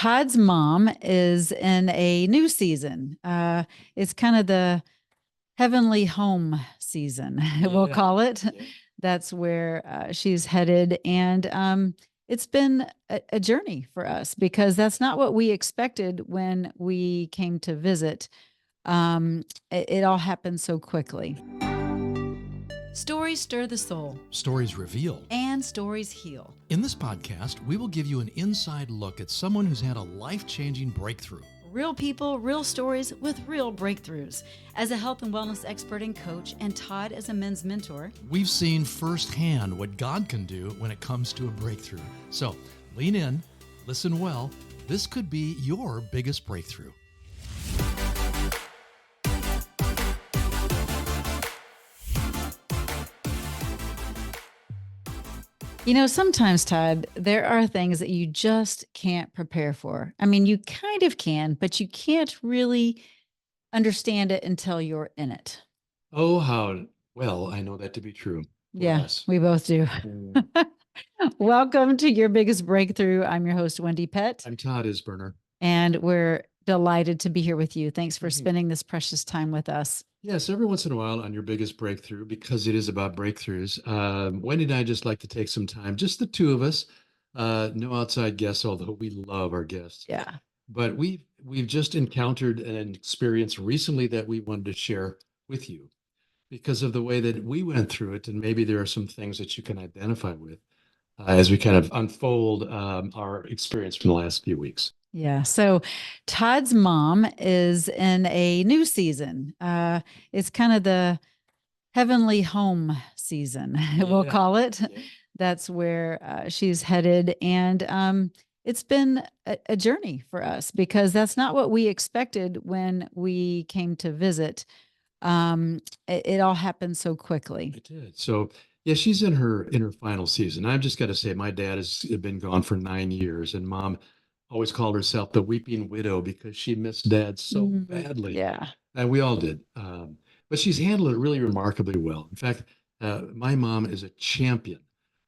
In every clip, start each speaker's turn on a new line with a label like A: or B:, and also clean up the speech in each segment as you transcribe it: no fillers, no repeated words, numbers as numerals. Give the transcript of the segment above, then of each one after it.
A: Todd's mom is in a new season. It's kind of the heavenly home season, we'll call it.
B: Yeah.
A: That's where she's headed. And it's been a journey for us because that's not what we expected when we came to visit. It all happened so quickly. Stories stir the soul.
B: Stories reveal.
A: And stories heal.
B: In this podcast, we will give you an inside look at someone who's had a life-changing breakthrough.
A: Real people, real stories with real breakthroughs. As a health and wellness expert and coach, and Todd as a men's mentor,
B: we've seen firsthand what God can do when it comes to a breakthrough. So lean in, listen well. This could be your biggest breakthrough.
A: You know, sometimes, Todd, there are things that you just can't prepare for. I mean, you kind of can, but you can't really understand it until you're in it.
B: Oh, how well I know that to be true.
A: Yes, we both do. Welcome to Your Biggest Breakthrough. I'm your host, Wendy Pett.
B: I'm Todd Isberner.
A: And we're delighted to be here with you. Thanks for spending this precious time with us.
B: Yes, every once in a while on Your Biggest Breakthrough, because it is about breakthroughs, Wendy and I just like to take some time, just the two of us, no outside guests, although we love our guests.
A: Yeah.
B: But we've just encountered an experience recently that we wanted to share with you because of the way that we went through it. And maybe there are some things that you can identify with as we kind of unfold our experience from the last few weeks.
A: Yeah. So Todd's mom is in a new season. It's kind of the heavenly home season, we'll call it.
B: Yeah.
A: That's where she's headed. And it's been a journey for us because that's not what we expected when we came to visit. It all happened so quickly.
B: It did. So yeah, she's in her final season. I've just got to say, my dad has been gone for 9 years, and mom always called herself the weeping widow because she missed dad so badly.
A: Yeah.
B: And we all did. But she's handled it really remarkably well. In fact, my mom is a champion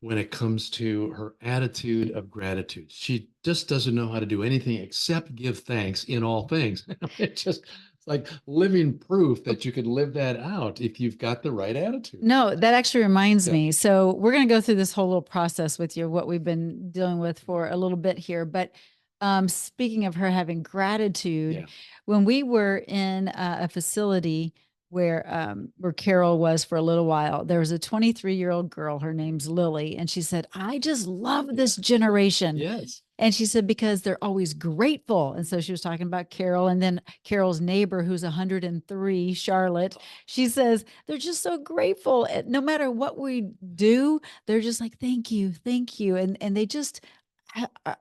B: when it comes to her attitude of gratitude. She just doesn't know how to do anything except give thanks in all things. It's like living proof that you can live that out if you've got the right attitude.
A: No, that actually reminds me. So we're going to go through this whole little process with you, what we've been dealing with for a little bit here. But speaking of her having gratitude, when we were in a facility where Carol was for a little while, there was a 23-year-old girl. Her name's Lily. And she said, I just love this generation.
B: Yes.
A: And she said, because they're always grateful. And so she was talking about Carol, and then Carol's neighbor, who's 103, Charlotte, she says, they're just so grateful. No matter what we do, they're just like, thank you, thank you. And they just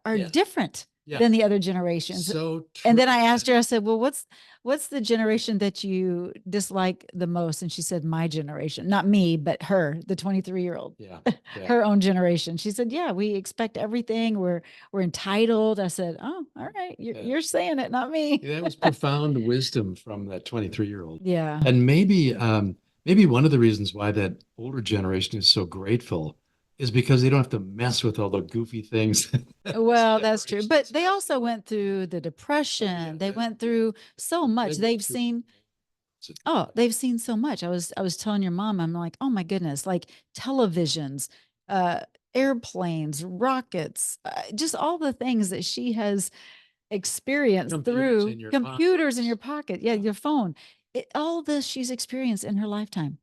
A: are different than the other generations.
B: So true.
A: And then I asked her, I said, well, what's the generation that you dislike the most? And she said, my generation, not me, but her, the 23-year-old, her own generation. She said, yeah, we expect everything. We're entitled. I said, oh, all right. You're saying it, not me.
B: That was profound wisdom from that 23-year-old.
A: Yeah.
B: And maybe one of the reasons why that older generation is so grateful is because they don't have to mess with all the goofy things.
A: Well, that's true. But they also went through the Depression. They went through so much. They've seen so much. I was telling your mom, I'm like, oh my goodness, like televisions, airplanes, rockets, just all the things that she has experienced through computers in your pocket. Yeah, your phone. All this she's experienced in her lifetime.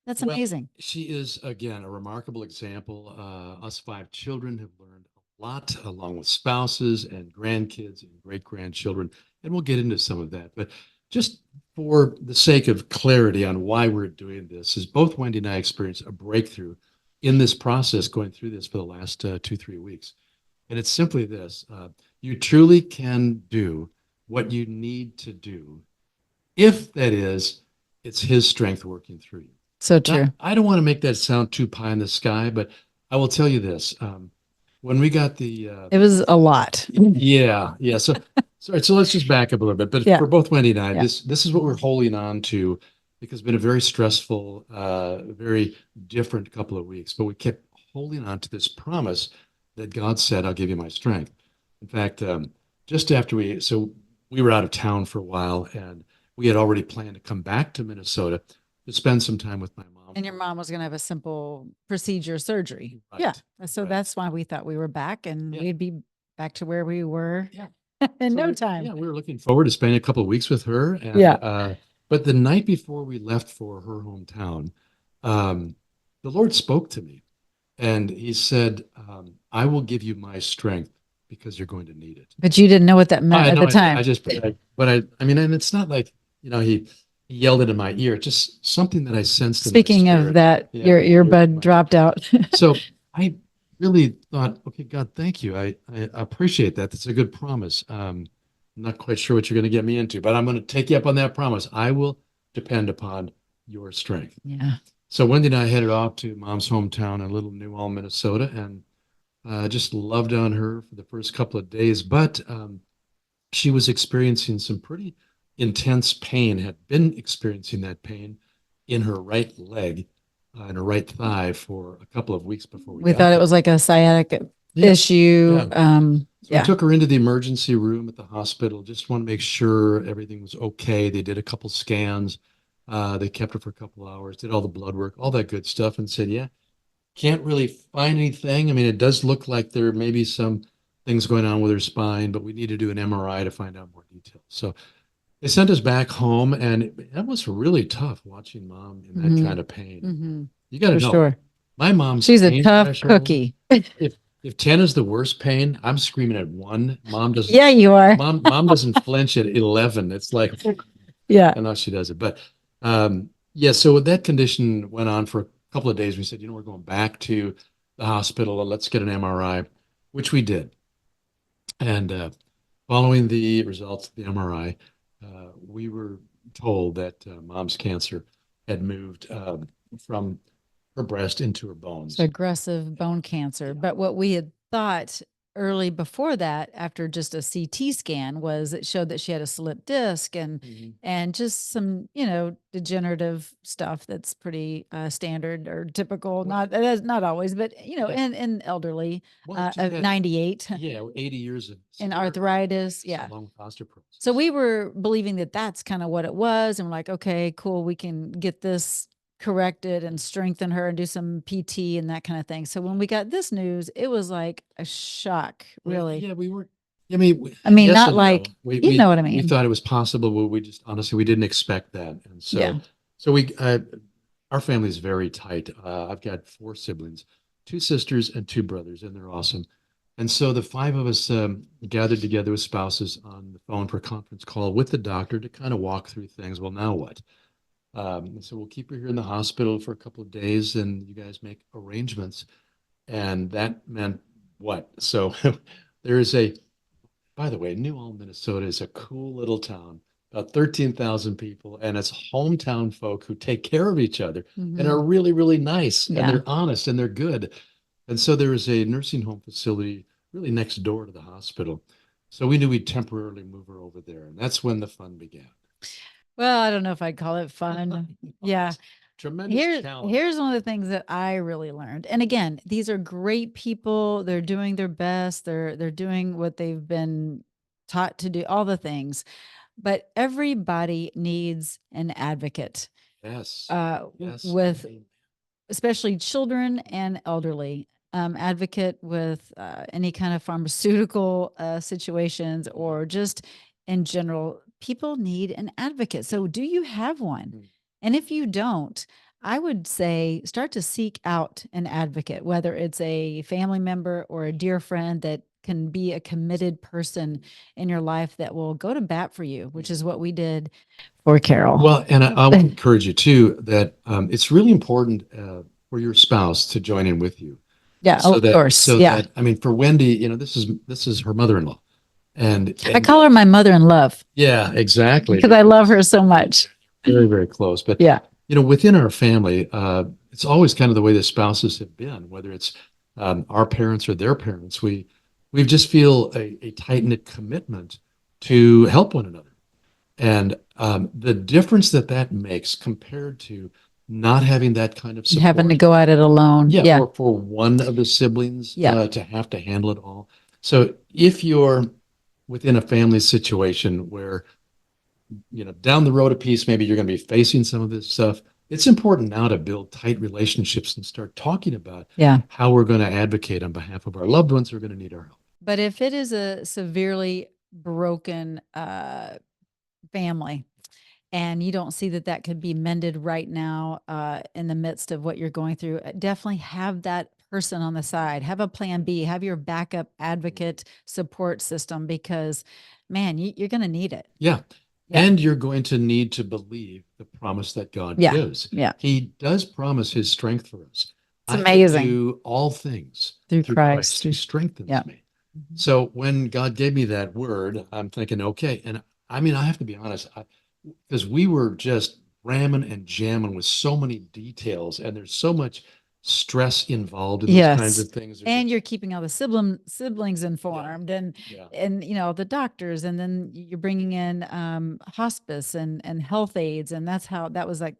A: That's amazing.
B: Well, she is, again, a remarkable example. Us 5 children have learned a lot, along with spouses and grandkids and great-grandchildren, and we'll get into some of that. But just for the sake of clarity on why we're doing this, is both Wendy and I experienced a breakthrough in this process, going through this for the last 2-3 weeks. And it's simply this: you truly can do what you need to do, if that is, it's His strength working through you.
A: So true.
B: Now, I don't want to make that sound too pie in the sky, but I will tell you this. When we got
A: it was a lot.
B: Yeah. So let's just back up a little bit. But for both Wendy and I, this is what we're holding on to, because it's been a very stressful, very different couple of weeks. But we kept holding on to this promise that God said, I'll give you my strength. In fact, just after we were out of town for a while, and we had already planned to come back to Minnesota to spend some time with my mom.
A: And your mom was going to have a simple procedure surgery.
B: Right,
A: Yeah. So
B: right.
A: that's why we thought we were back and
B: Yeah.
A: we'd be back to where we were
B: Yeah.
A: in
B: So
A: no
B: we-
A: time.
B: Yeah, we were looking forward to spending a couple of weeks with her. And,
A: Yeah.
B: but the night before we left for her hometown, the Lord spoke to me, and He said, "I will give you my strength because you're going to need it."
A: But you didn't know what that meant
B: I
A: at
B: know.
A: the time.
B: But I mean, and it's not like, he yelled it in my ear. It's just something that I sensed in my
A: Speaking of
B: spirit.
A: that,
B: Yeah,
A: your
B: my-
A: earbud dropped out.
B: So I really thought, okay, God, thank you. I appreciate that. That's a good promise. I'm not quite sure what you're going to get me into, but I'm going to take you up on that promise. I will depend upon your strength.
A: Yeah.
B: So Wendy and I headed off to Mom's hometown in Little New Ulm, Minnesota, and just loved on her for the first couple of days. But she was experiencing some pretty intense pain, had been experiencing that pain in her right leg and her right thigh for a couple of weeks before we
A: We
B: got
A: thought it
B: there.
A: was like a sciatic
B: Yeah,
A: issue.
B: yeah. So we
A: Yeah.
B: took her into the emergency room at the hospital. Just want to make sure everything was okay. They did a couple scans. They kept her for a couple hours, did all the blood work, all that good stuff, and said, "Yeah, can't really find anything. I mean, it does look like there may be some things going on with her spine, but we need to do an MRI to find out more details." So they sent us back home, and that was really tough watching Mom in that
A: Mhm.
B: kind of pain.
A: Mhm.
B: You got to
A: For
B: know,
A: sure.
B: my mom's
A: She's a
B: pain
A: tough
B: threshold,
A: cookie.
B: if 10 is the worst pain, I'm screaming at 1.
A: Yeah, you are.
B: Mom doesn't flinch at 11. It's like,
A: Yeah.
B: I know she does it. But yeah, so that condition went on for a couple of days. We said, we're going back to the hospital. Let's get an MRI, which we did. And following the results of the MRI, we were told that Mom's cancer had moved from her breast into her bones.
A: It's aggressive bone cancer. But what we had thought early before that, after just a CT scan, was it showed that she had a slip disc and
B: Mhm.
A: and just some, degenerative stuff that's pretty standard or typical. Not always, but
B: Yeah.
A: in elderly,
B: Well, it just had
A: 98
B: Yeah, 80 years of
A: in
B: severe
A: arthritis.
B: arthritis
A: Yeah.
B: along with osteoporosis.
A: So we were believing that that's kind of what it was. And we're like, okay, cool. We can get this corrected and strengthen her and do some PT and that kind of thing. So when we got this news, it was like a shock, really.
B: Yeah, we were. I mean,
A: I mean,
B: yes
A: not
B: and no.
A: like,
B: We
A: you know what I
B: we
A: mean?
B: thought it was possible, but we just honestly we didn't expect that, and
A: Yeah.
B: so our family is very tight. I've got 4 siblings, 2 sisters and 2 brothers, and they're awesome. And so the 5 of us gathered together with spouses on the phone for a conference call with the doctor to kind of walk through things. Well, now what? So we'll keep her here in the hospital for a couple of days, and you guys make arrangements. And that meant what? So there is by the way, New Ulm, Minnesota is a cool little town, about 13,000 people, and it's hometown folk who take care of each other and are
A: Mhm.
B: really, really nice, and
A: Yeah.
B: they're honest and they're good. And so there is a nursing home facility really next door to the hospital. So we knew we'd temporarily move her over there, and that's when the fun began.
A: Well, I don't know if I'd call it fun. Yeah.
B: Tremendous challenge.
A: Here's one of the things that I really learned. And again, these are great people. They're doing their best. They're doing what they've been taught to do, all the things. But everybody needs an advocate.
B: Yes. Yes.
A: With especially children and elderly. Advocate with any kind of pharmaceutical situations or just in general, people need an advocate. So, do you have one?
B: Mhm.
A: And if you don't, I would say start to seek out an advocate, whether it's a family member or a dear friend that can be a committed person in your life that will go to bat for you, which is what we did for Carol.
B: Well, and I would encourage you too that it's really important for your spouse to join in with you.
A: Yeah,
B: So
A: of
B: that,
A: course.
B: so
A: Yeah.
B: that, I mean, for Wendy, this is her mother-in-law, and
A: I call her my mother in love
B: yeah, exactly,
A: because I love her so much.
B: very, very close. But
A: Yeah.
B: within our family, it's always kind of the way the spouses have been, whether it's our parents or their parents. We just feel a tight-knit commitment to help one another. And the difference that makes compared to not having that kind of support,
A: Having to go at it alone.
B: yeah,
A: Yeah.
B: or for one of the siblings
A: Yeah.
B: to have to handle it all. So if you're within a family situation where, down the road a piece, maybe you're going to be facing some of this stuff. It's important now to build tight relationships and start talking about
A: Yeah.
B: how we're going to advocate on behalf of our loved ones who are going to need our help.
A: But if it is a severely broken family, and you don't see that that could be mended right now in the midst of what you're going through, definitely have that person on the side. Have a plan B. Have your backup advocate support system, because, man, you're going to need it.
B: Yeah.
A: Yeah.
B: And you're going to need to believe the promise that God
A: Yeah.
B: gives.
A: Yeah.
B: He does promise his strength for us.
A: It's
B: I can
A: amazing.
B: do all things
A: Through Christ.
B: who strengthens
A: Yeah.
B: me. So when God gave me that word, I'm thinking, okay. And I mean, I have to be honest, because we were just ramming and jamming with so many details, and there's so much stress involved in those kinds
A: Yes.
B: of things.
A: And you're keeping all the siblings informed, and the doctors, and then you're bringing in hospice and health aides, and that's how that was like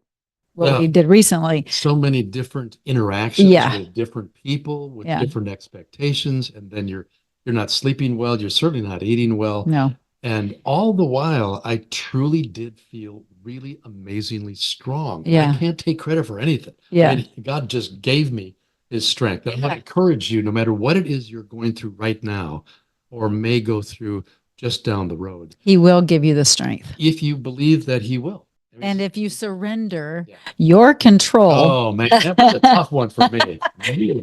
A: what we did recently.
B: So many different interactions
A: Yeah.
B: with different people with
A: Yeah.
B: different expectations, and then you're not sleeping well, you're certainly not eating well.
A: No.
B: And all the while, I truly did feel really amazingly strong.
A: Yeah.
B: I can't take credit for anything.
A: Yeah.
B: I mean, God just gave me his strength. I want to encourage you, no matter what it is you're going through right now, or may go through just down the road,
A: He will give you the strength.
B: if you believe that he will.
A: And if you surrender your control.
B: Oh man, that was a tough one for me.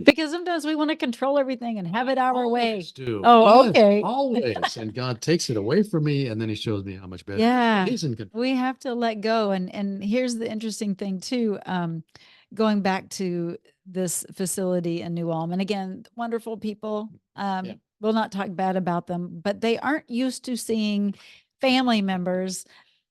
A: Because sometimes we want to control everything and have it our way.
B: Do.
A: Oh,
B: Yes,
A: okay.
B: always. And God takes it away from me, and then he shows me how much better.
A: Yeah.
B: He's in control.
A: We have to let go. And here's the interesting thing too. Going back to this facility in New Ulm, and again, wonderful people. We'll not talk bad about them, but they aren't used to seeing family members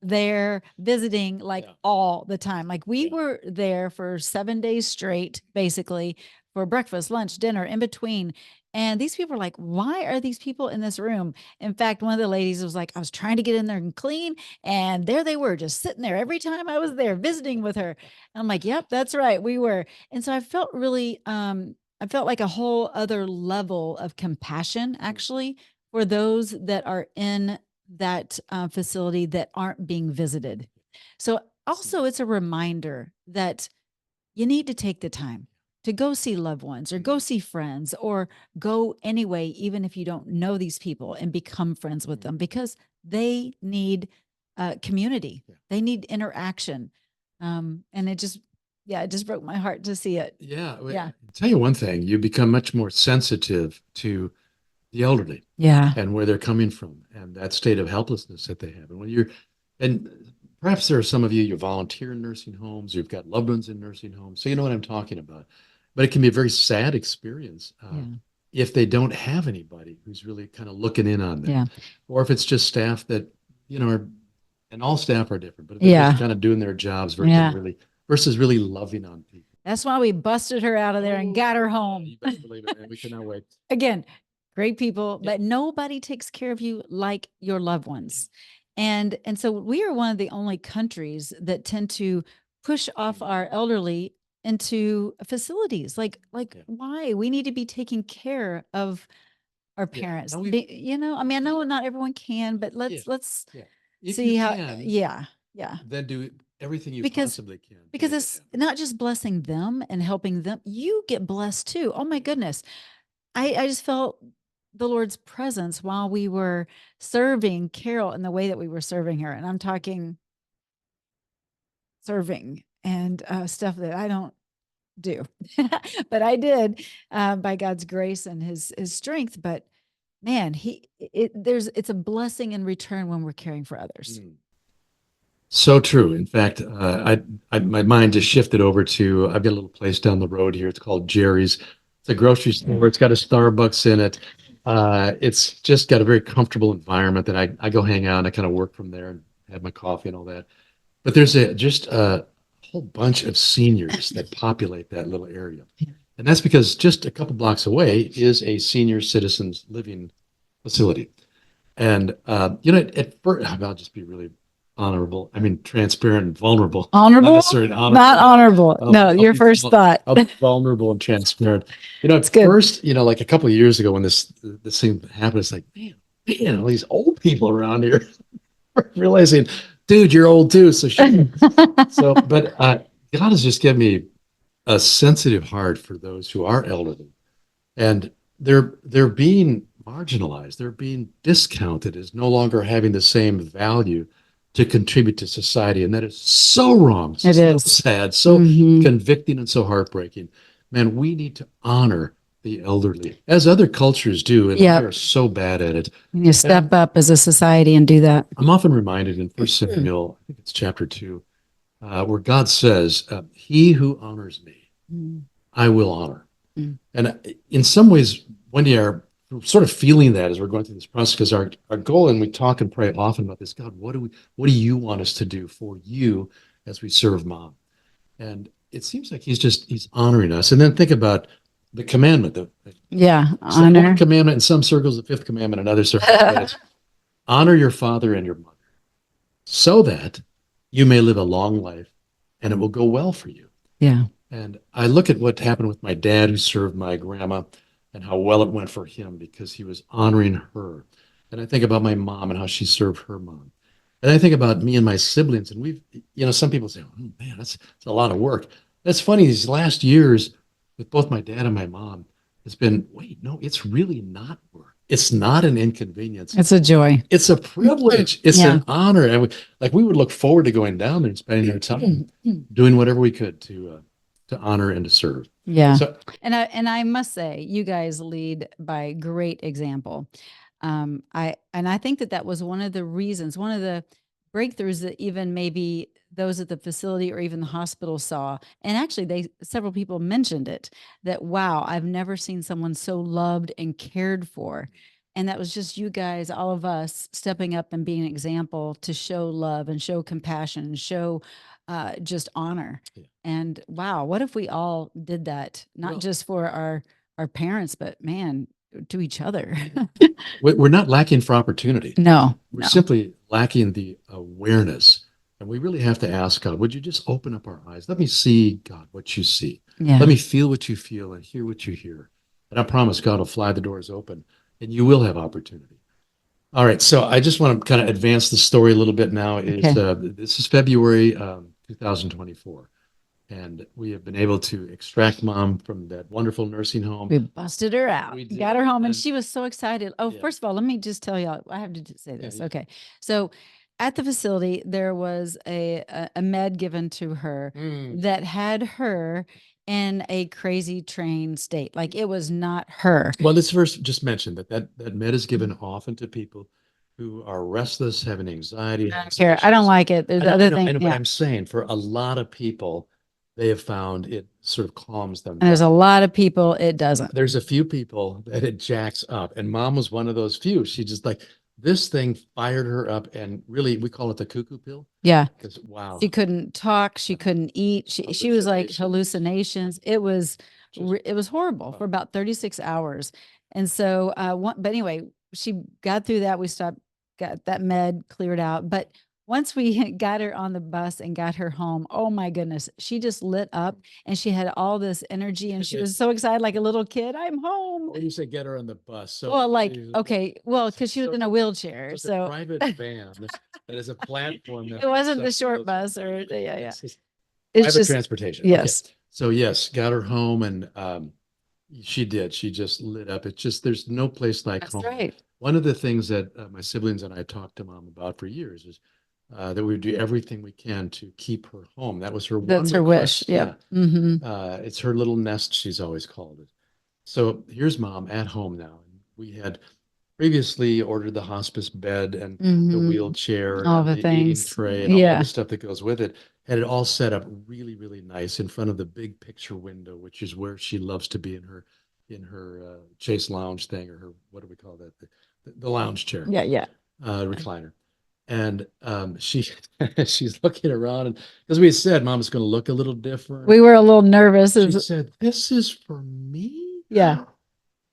A: there visiting all the time. Like we were there for 7 days straight, basically, for breakfast, lunch, dinner, in between. And these people are like, why are these people in this room? In fact, one of the ladies was like, I was trying to get in there and clean, and there they were, just sitting there every time I was there visiting with her. And I'm like, yep, that's right, we were. And so I felt really, I felt like a whole other level of compassion, actually, for those that are in that facility that aren't being visited. So also, it's a reminder that you need to take the time to go see loved ones, or go see friends, or go anyway, even if you don't know these people, and become friends with them, because they need community. They need interaction. And it just broke my heart to see it.
B: Yeah. I'll tell you one thing, you become much more sensitive to the elderly.
A: Yeah.
B: And where they're coming from, and that state of helplessness that they have. And perhaps there are some of you volunteer in nursing homes, you've got loved ones in nursing homes, so you know what I'm talking about. But it can be a very sad experience if they don't have anybody who's really kind of looking in on them.
A: Yeah.
B: Or if it's just staff that, and all staff are different, but if they're just kind of doing their jobs versus really loving on people.
A: That's why we busted her out of there and got her home.
B: You better believe it, man. We cannot wait.
A: Again, great people, but nobody takes care of you like your loved ones. And so we are one of the only countries that tend to push off our elderly into facilities. Like why? We need to be taking care of our parents. I mean, I know not everyone can, but let's see how.
B: Then do everything you possibly can.
A: Because it's not just blessing them and helping them. You get blessed too. Oh my goodness. I just felt the Lord's presence while we were serving Carol in the way that we were serving her. And I'm talking serving and stuff that I don't do, but I did by God's grace and his strength. But man, it's a blessing in return when we're caring for others.
B: So true. In fact, my mind just shifted over to, I've got a little place down the road here. It's called Jerry's. It's a grocery store. It's got a Starbucks in it. It's just got a very comfortable environment that I go hang out and I kind of work from there and have my coffee and all that. But there's just a whole bunch of seniors that populate that little area. And that's because just a couple blocks away is a senior citizens living facility. And, at first, I'll just be really honorable. I mean, transparent and vulnerable.
A: Honorable?
B: Not necessarily honorable.
A: Not honorable. No, your first thought.
B: I'll be vulnerable and transparent. At
A: It's good.
B: first, like a couple of years ago when this thing happened, it's like, man, these old people around here realizing, dude, you're old too. But God has just given me a sensitive heart for those who are elderly, and they're being marginalized. They're being discounted as no longer having the same value to contribute to society, and that is so wrong,
A: It
B: so
A: is.
B: sad, so
A: Mhm.
B: convicting, and so heartbreaking. Man, we need to honor the elderly, as other cultures do, and we
A: Yep.
B: are so bad at it.
A: You step up as a society and do that.
B: I'm often reminded in First Samuel, I think it's chapter 2, where God says, "He who honors me,
A: Mm.
B: I will honor."
A: Mm.
B: And in some ways, Wendy, are sort of feeling that as we're going through this process, because our goal, and we talk and pray often about this, God, what do you want us to do for you as we serve Mom? And it seems like he's honoring us. And then think about the commandment,
A: Yeah,
B: so fourth
A: honor.
B: commandment in some circles, the fifth commandment in other circles, but it's honor your father and your mother so that you may live a long life and it will go well for you.
A: Yeah.
B: And I look at what happened with my dad, who served my grandma, and how well it went for him because he was honoring her. And I think about my mom and how she served her mom. And I think about me and my siblings, and some people say, "Oh man, that's a lot of work." That's funny. These last years with both my dad and my mom, it's been, wait, no, it's really not work. It's not an inconvenience.
A: It's a joy.
B: It's a privilege. It's
A: Yeah.
B: an honor. And we would look forward to going down there and spending our time doing whatever we could to honor and to serve.
A: Yeah.
B: So,
A: And I must say, you guys lead by great example. I think that was one of the reasons, one of the breakthroughs that even maybe those at the facility or even the hospital saw. And actually, several people mentioned it, that wow, I've never seen someone so loved and cared for. And that was just you guys, all of us stepping up and being an example to show love and show compassion and show just honor.
B: Yeah.
A: And wow, what if we all did that, not
B: Well-
A: just for our parents, but man, to each other.
B: we're not lacking for opportunity.
A: No,
B: We're
A: no.
B: simply lacking the awareness. And we really have to ask God, would you just open up our eyes? Let me see, God, what you see.
A: Yeah.
B: Let me feel what you feel and hear what you hear. And I promise God will fly the doors open and you will have opportunity. All right. So I just want to kind of advance the story a little bit now. This is February 2024. And we have been able to extract Mom from that wonderful nursing home.
A: We busted her out,
B: We did.
A: got her home, and
B: And-
A: she was so excited. Oh,
B: Yeah.
A: first of all, let me just tell y'all, I have to say this.
B: Yeah.
A: Okay. So at the facility, there was a med given to her that had her in a crazy train state. Like it was not her.
B: Well, let's first just mention that med is given often to people who are restless, having anxiety.
A: I don't care. I don't like it. There's
B: I know,
A: other
B: I know,
A: thing.
B: I know, but
A: Yeah.
B: I'm saying for a lot of people, they have found it sort of calms them
A: And there's a
B: down.
A: lot of people it doesn't.
B: There's a few people that it jacks up, and Mom was one of those few. She just like this thing fired her up, and really, we call it the cuckoo pill.
A: Yeah.
B: Because wow,
A: She couldn't talk. She couldn't eat. She was like hallucinations. It was horrible for about 36 hours. And so, but anyway, she got through that. We got that med cleared out. But once we got her on the bus and got her home, oh my goodness, she just lit up and she had all this energy and she was so excited, like a little kid. I'm home.
B: when you say get her on the bus, so
A: Well, like, okay, well, because she was in a wheelchair.
B: it's a
A: So
B: private van that is a platform.
A: it wasn't the short bus or, yeah.
B: It's
A: It's
B: private
A: just,
B: transportation.
A: yes.
B: Okay. So yes, got her home, and she did. She just lit up. It's just there's no place like
A: That's
B: home.
A: right.
B: One of the things that my siblings and I talked to Mom about for years is that we would do everything we can to keep her home. That was her one
A: That's her wish.
B: request.
A: Yeah. Mm-hmm.
B: It's her little nest, she's always called it. So here's Mom at home now. And we had previously ordered the hospice bed and the
A: Mhm.
B: wheelchair
A: All
B: and
A: the
B: the eating
A: things.
B: tray and all
A: Yeah.
B: the stuff that goes with it. Had it all set up really, really nice in front of the big picture window, which is where she loves to be in her Chase lounge thing, or her, what do we call that? The lounge chair.
A: Yeah. Yeah.
B: Recliner. And she's looking around, and because we had said Mom's going to look a little different.
A: We were a little nervous.
B: She said, "This is for me."
A: Yeah.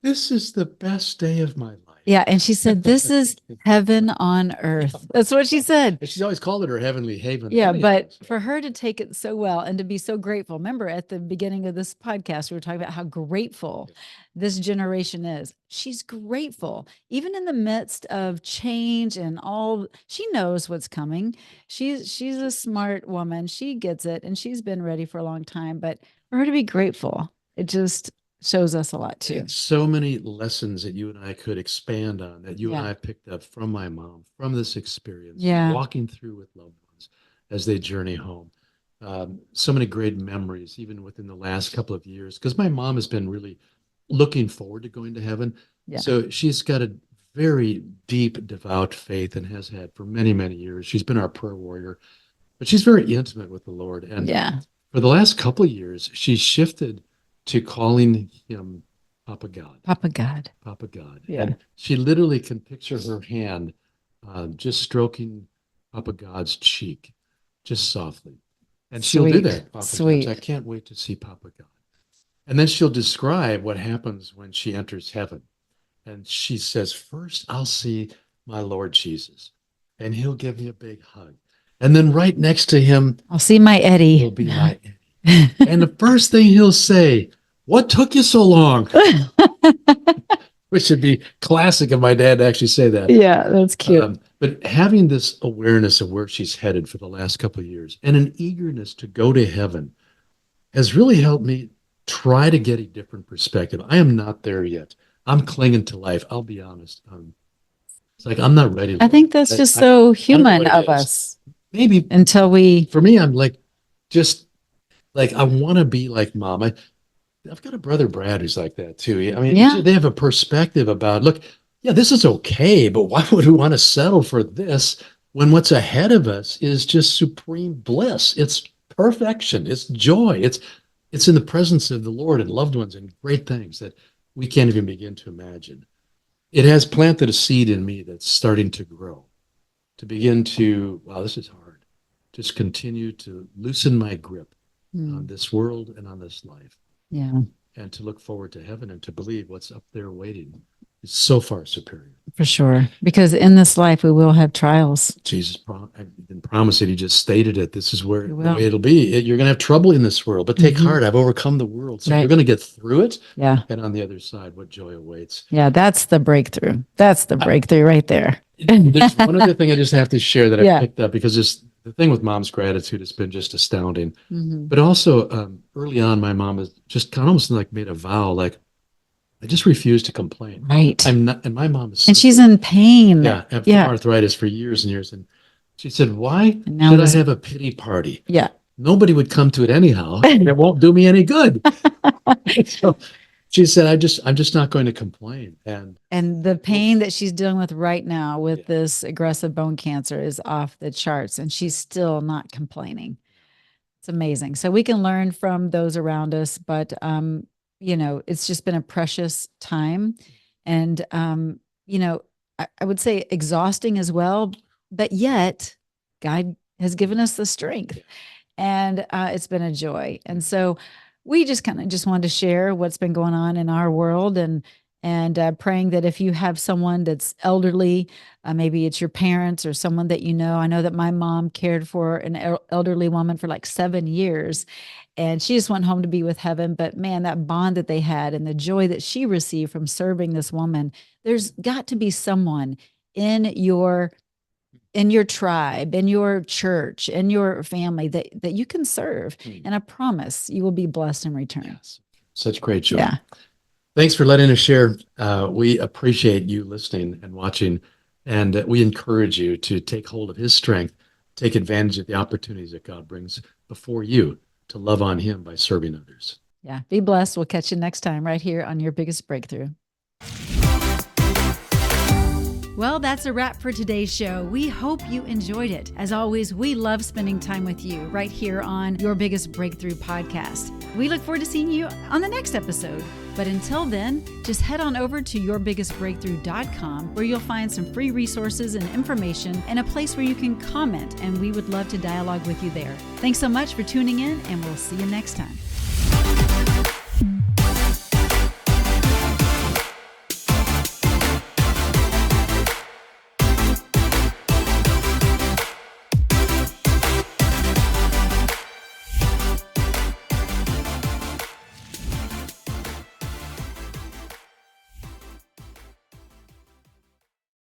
B: This is the best day of my life.
A: Yeah. And she said, this is heaven on earth. That's what she said.
B: And she's always called it her heavenly haven.
A: Yeah.
B: anyhow,
A: But
B: so.
A: for her to take it so well and to be so grateful. Remember at the beginning of this podcast, we were talking about how grateful this generation is. She's grateful, even in the midst of change and all. She knows what's coming. She's a smart woman. She gets it, and she's been ready for a long time. But for her to be grateful, it just shows us a lot too.
B: And so many lessons that you and I could expand on that you and
A: Yeah.
B: I picked up from my mom, from this experience,
A: Yeah.
B: walking through with loved ones as they journey home. So many great memories, even within the last couple of years, because my mom has been really looking forward to going to heaven.
A: Yeah.
B: So she's got a very deep, devout faith and has had for many, many years. She's been our prayer warrior, but she's very intimate with the Lord. And
A: Yeah.
B: for the last couple of years, she's shifted to calling him Papa God.
A: Papa God.
B: Papa God.
A: Yeah.
B: And she literally can picture her hand just stroking Papa God's cheek, just softly. And she'll do
A: Sweet.
B: that. Papa
A: Sweet.
B: I can't wait to see Papa God. And then she'll describe what happens when she enters heaven. And she says, first, I'll see my Lord Jesus, and he'll give me a big hug. And then right next to him,
A: I'll see my Eddie.
B: will be my Eddie. And the first thing he'll say, what took you so long? Which would be classic of my dad to actually say that.
A: Yeah, that's cute.
B: But having this awareness of where she's headed for the last couple of years and an eagerness to go to heaven has really helped me try to get a different perspective. I am not there yet. I'm clinging to life. I'll be honest. It's like I'm not ready.
A: I think that's just so human of us.
B: Maybe
A: until we.
B: For me, I'm like, just like I want to be like mom. I've got a brother, Brad, who's like that too. I mean,
A: Yeah.
B: they have a perspective about, look, yeah, this is okay, but why would we want to settle for this when what's ahead of us is just supreme bliss? It's perfection. It's joy. It's in the presence of the Lord and loved ones and great things that we can't even begin to imagine. It has planted a seed in me that's starting to grow, to begin to, wow, this is hard. Just continue to loosen my grip on this world and on this life.
A: Yeah.
B: And to look forward to heaven and to believe what's up there waiting is so far superior.
A: For sure. Because in this life, we will have trials.
B: Jesus didn't promise it. He just stated it. This is where
A: You
B: the
A: will.
B: way it'll be. You're going to have trouble in this world, but take heart. I've overcome the world. So
A: Right.
B: you're going to get through it.
A: Yeah.
B: And on the other side, what joy awaits.
A: Yeah. That's the breakthrough. That's the breakthrough right there.
B: There's one other thing I just have to share that I
A: Yeah.
B: picked up, because the thing with mom's gratitude has been just astounding.
A: Mhm.
B: But also early on, my mom has just kind of almost like made a vow, like, I just refuse to complain.
A: Right.
B: I'm not, and my mom is,
A: And she's in pain.
B: yeah, had
A: Yeah.
B: arthritis for years and years. And she said, why
A: And now
B: should I
A: this-
B: have a pity party?
A: Yeah.
B: Nobody would come to it anyhow. And it won't do me any good. So she said, I'm just not going to complain.
A: And the pain that she's dealing with right now with
B: Yeah.
A: this aggressive bone cancer is off the charts, and she's still not complaining. It's amazing. So we can learn from those around us, but it's just been a precious time, and I would say exhausting as well, but yet God has given us the strength, and it's been a joy. And so we just kind of just wanted to share what's been going on in our world, and praying that if you have someone that's elderly, maybe it's your parents or someone that you know. I know that my mom cared for an elderly woman for like 7 years, and she just went home to be with heaven. But man, that bond that they had and the joy that she received from serving this woman, there's got to be someone in your tribe, in your church, in your family that you can serve. And I promise you will be blessed in return.
B: Yes, such great joy.
A: Yeah.
B: Thanks for letting us share. We appreciate you listening and watching, and we encourage you to take hold of his strength, take advantage of the opportunities that God brings before you to love on him by serving others.
A: Yeah. Be blessed. We'll catch you next time right here on Your Biggest Breakthrough. Well, that's a wrap for today's show. We hope you enjoyed it. As always, we love spending time with you right here on Your Biggest Breakthrough podcast. We look forward to seeing you on the next episode. But until then, just head on over to yourbiggestbreakthrough.com, where you'll find some free resources and information and a place where you can comment, and we would love to dialogue with you there. Thanks so much for tuning in, and we'll see you next time.